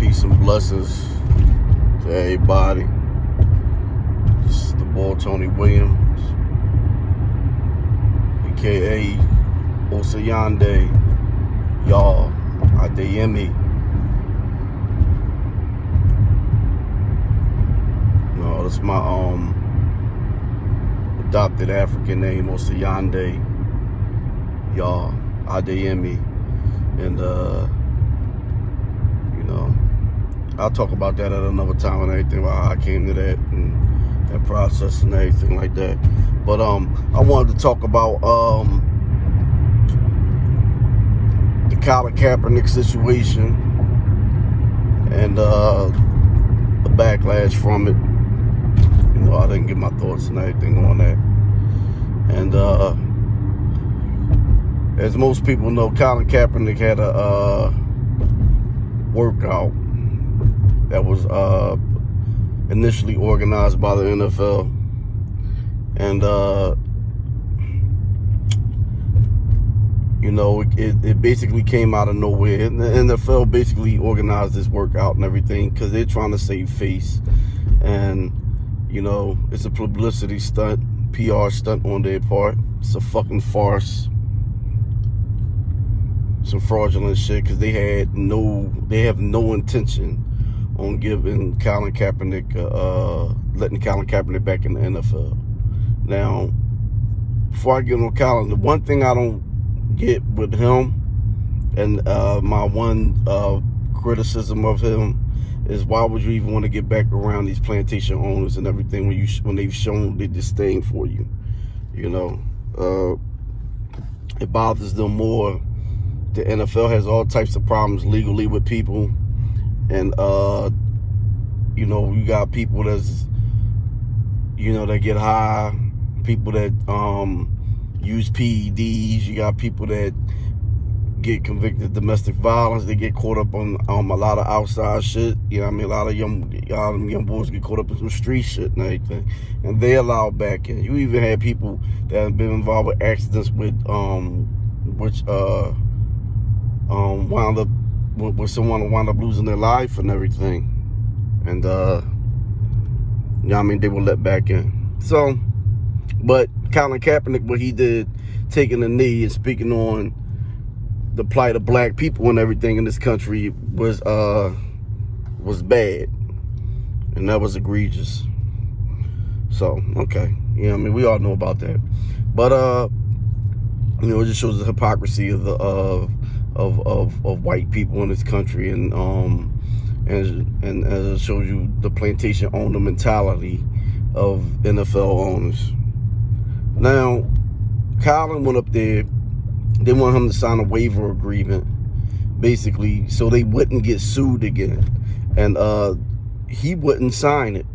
Peace and blessings to everybody. This is the boy Tony Williams, aka Osayande, y'all, Adeyemi. No, that's my adopted African name, Osayande, y'all, Adeyemi. And I'll talk about that at another time and everything, how I came to that and that process and everything like that. But I wanted to talk about the Colin Kaepernick situation and the backlash from it. I didn't get my thoughts and everything on that. And as most people know, Colin Kaepernick had a workout that was initially organized by the NFL, and it basically came out of nowhere. And the NFL basically organized this workout and everything because they're trying to save face, and it's a publicity stunt, PR stunt on their part. It's a fucking farce. Some fraudulent shit, because they have no intention on giving Colin Kaepernick, letting Colin Kaepernick back in the NFL. Now, before I get on Colin, the one thing I don't get with him, and my one criticism of him, is why would you even want to get back around these plantation owners and everything when they've shown their disdain for you? It bothers them more. The NFL has all types of problems legally with people, and you got people that's that get high, people that use PEDs, you got people that get convicted of domestic violence, they get caught up on a lot of outside shit. A lot of young boys get caught up in some street shit and everything, and they allowed back in. You even had people that have been involved with accidents with someone wound up losing their life and everything, and they were let back in. So, but Colin Kaepernick, what he did, taking a knee and speaking on the plight of black people and everything in this country, was bad, and that was egregious. So, okay, we all know about that, but it just shows the hypocrisy of of white people in this country, and it shows you the plantation owner mentality of NFL owners. Now, Colin went up there. They want him to sign a waiver agreement, basically, so they wouldn't get sued again, and he wouldn't sign it.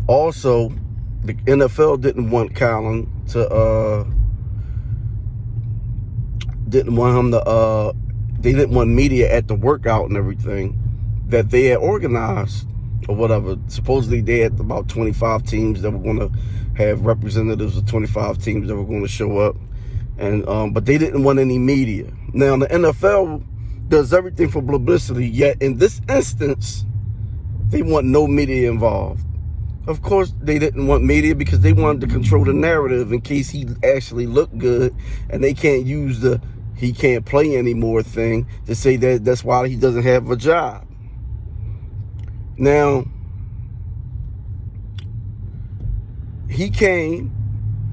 Also, the NFL didn't want Colin to didn't want him to they didn't want media at the workout and everything that they had organized or whatever. Supposedly they had about 25 teams that were going to have representatives of 25 teams that were going to show up, and but they didn't want any media. Now, the NFL does everything for publicity, yet in this instance they want no media involved. Of course, they didn't want media because they wanted to control the narrative in case he actually looked good, and they can't use the he can't play anymore thing to say that that's why he doesn't have a job. Now, he came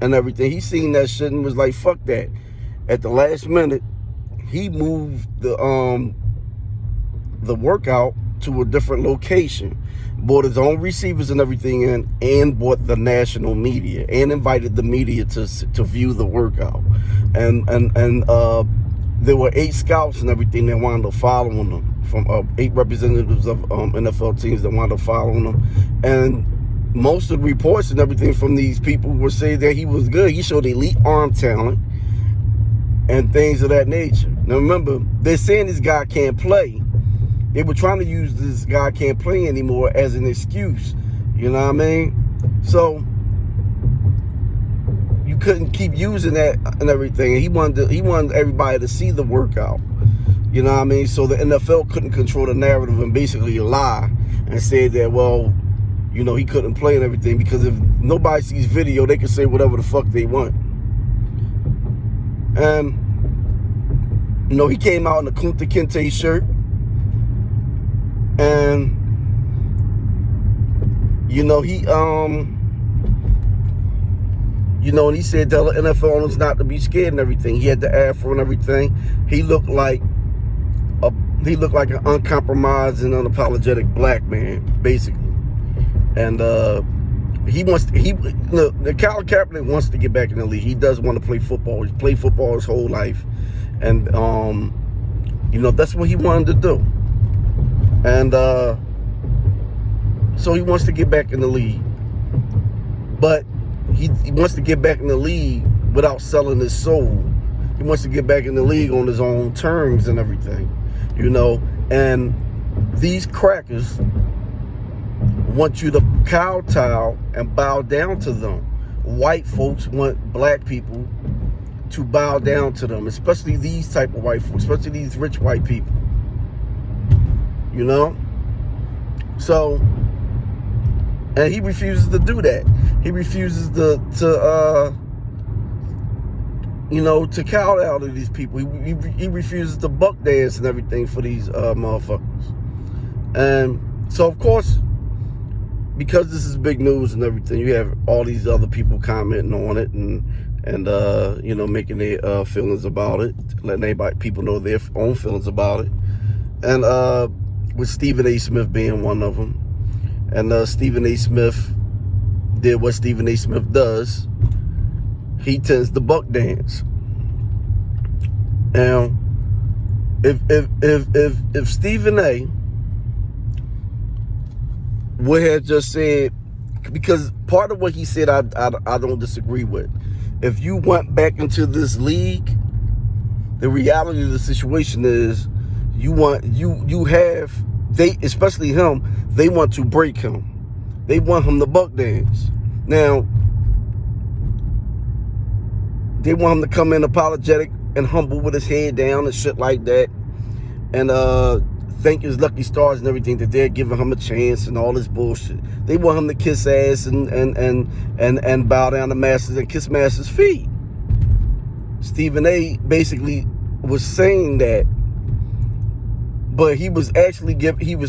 and everything. He seen that shit and was like, fuck that. At the last minute, he moved the workout to a different location, bought his own receivers and everything in, and bought the national media, and invited the media to view the workout, and there were 8 scouts and everything that wound up following them, from 8 representatives of NFL teams that wound up following them, and most of the reports and everything from these people were saying that he was good. He showed elite arm talent and things of that nature. Now remember, they're saying this guy can't play. They were trying to use this guy can't play anymore as an excuse. You know what I mean? So you couldn't keep using that and everything. He wanted everybody to see the workout. You know what I mean? So the NFL couldn't control the narrative and basically lie and say that, well, you know, he couldn't play and everything, because if nobody sees video, they can say whatever the fuck they want. And, you know, he came out in a Kunta Kinte shirt. And, you know, he he said tell the NFL owners not to be scared and everything. He had the afro and everything. He looked like an uncompromised and unapologetic black man, basically. And Colin Kaepernick wants to get back in the league. He does want to play football. He's played football his whole life. And, that's what he wanted to do. And so he wants to get back in the league. But he wants to get back in the league without selling his soul. He wants to get back in the league on his own terms and everything, And these crackers want you to kowtow and bow down to them. White folks want black people to bow down to them, especially these type of white folks, especially these rich white people. So, and he refuses to do that. He refuses to kowtow to these people. He refuses to buck dance and everything for these motherfuckers. And so, of course, because this is big news and everything, you have all these other people commenting on it and making their feelings about it, letting people know their own feelings about it. And with Stephen A. Smith being one of them. And Stephen A. Smith did what Stephen A. Smith does. He tends to buck dance. Now, if Stephen A. would have just said, because part of what he said I don't disagree with. If you went back into this league, the reality of the situation is especially him, they want to break him. They want him to buck dance. Now, they want him to come in apologetic and humble with his head down and shit like that. And thank his lucky stars and everything that they're giving him a chance and all this bullshit. They want him to kiss ass and bow down to masters and kiss masters' feet. Stephen A. basically was saying that, but he was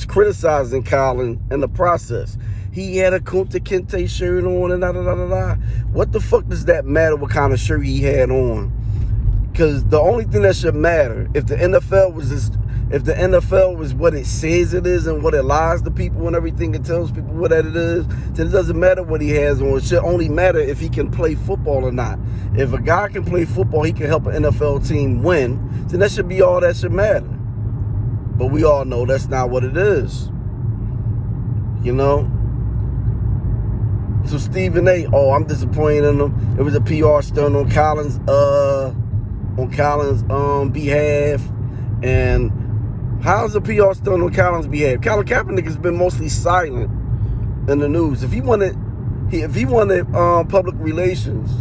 criticizing Colin in the process. He had a Kunta Kinte shirt on and da-da-da-da-da. What the fuck does that matter what kind of shirt he had on? Because the only thing that should matter, if the NFL was what it says it is and what it lies to people and everything, it tells people what that it is, then it doesn't matter what he has on. It should only matter if he can play football or not. If a guy can play football, he can help an NFL team win, then that should be all that should matter. But we all know that's not what it is. So Stephen A., I'm disappointed in him. It was a PR stunt on Colin's behalf. And how's a PR stunt on Colin's behalf? Colin Kaepernick has been mostly silent in the news. If he wanted public relations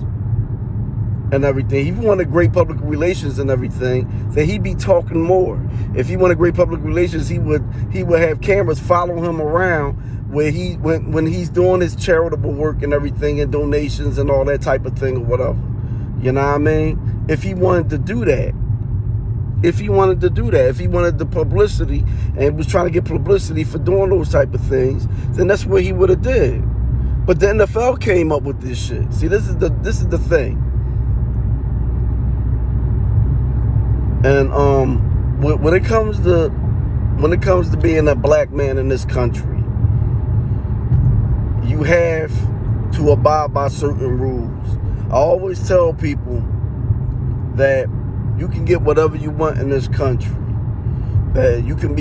and everything, if he wanted great public relations and everything, then he'd be talking more. If he wanted great public relations, he would have cameras follow him around where when he's doing his charitable work and everything and donations and all that type of thing or whatever. You know what I mean? If he wanted to do that. If he wanted the publicity and was trying to get publicity for doing those type of things, then that's what he would have did. But the NFL came up with this shit. See, this is the thing. And when it comes to being a black man in this country, you have to abide by certain rules. I always tell people that you can get whatever you want in this country. That you can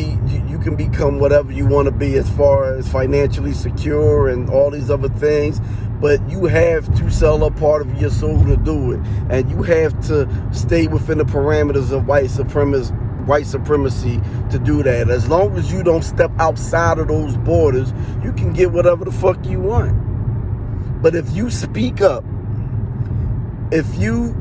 become whatever you want to be as far as financially secure and all these other things, but you have to sell a part of your soul to do it, and you have to stay within the parameters of white supremacy to do that. As long as you don't step outside of those borders, you can get whatever the fuck you want. But if you speak up, if you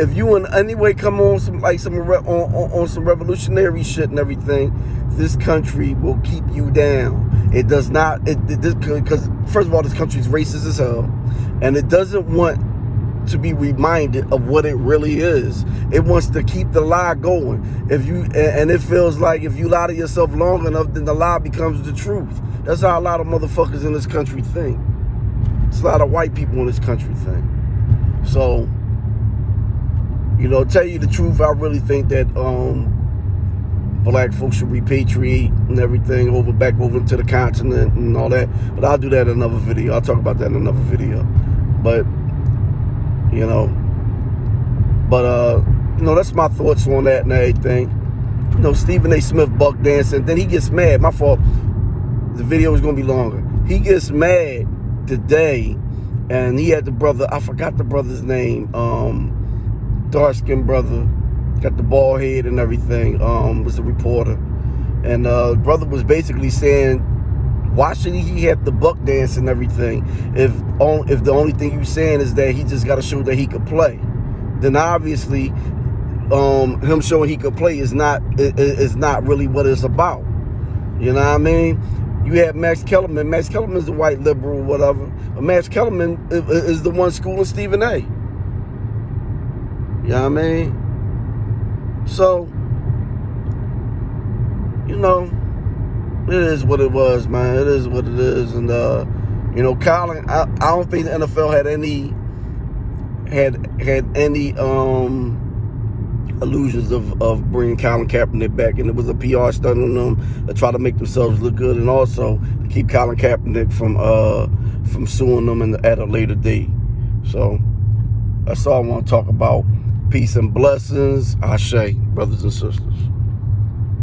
if you in any way come on some like on some revolutionary shit and everything, this country will keep you down. It does not. Because first of all, this country's racist as hell, and it doesn't want to be reminded of what it really is. It wants to keep the lie going. And it feels like if you lie to yourself long enough, then the lie becomes the truth. That's how a lot of motherfuckers in this country think. It's a lot of white people in this country think. So, tell you the truth, I really think that black folks should repatriate and everything back over to the continent and all that. But I'll do that in another video. I'll talk about that in another video. But that's my thoughts on that and everything. Stephen A. Smith buck dancing, then he gets mad. My fault. The video is gonna be longer. He gets mad today, and he had the brother. I forgot the brother's name. Dark skinned brother, got the bald head and everything. Was a reporter, and brother was basically saying, why should he have the buck dance and everything if the only thing you're saying is that he just got to show that he could play? Then obviously, him showing he could play is not really what it's about. You know what I mean? You have Max Kellerman. Max Kellerman is a white liberal or whatever. But Max Kellerman is the one schooling Stephen A. You know what I mean? So, it is what it was, man. It is what it is. And, Colin, I don't think the NFL had any illusions of bringing Colin Kaepernick back. And it was a PR stunt on them to try to make themselves look good, and also to keep Colin Kaepernick from suing them at a later date. So that's all I want to talk about. Peace and blessings. Ashe, brothers and sisters.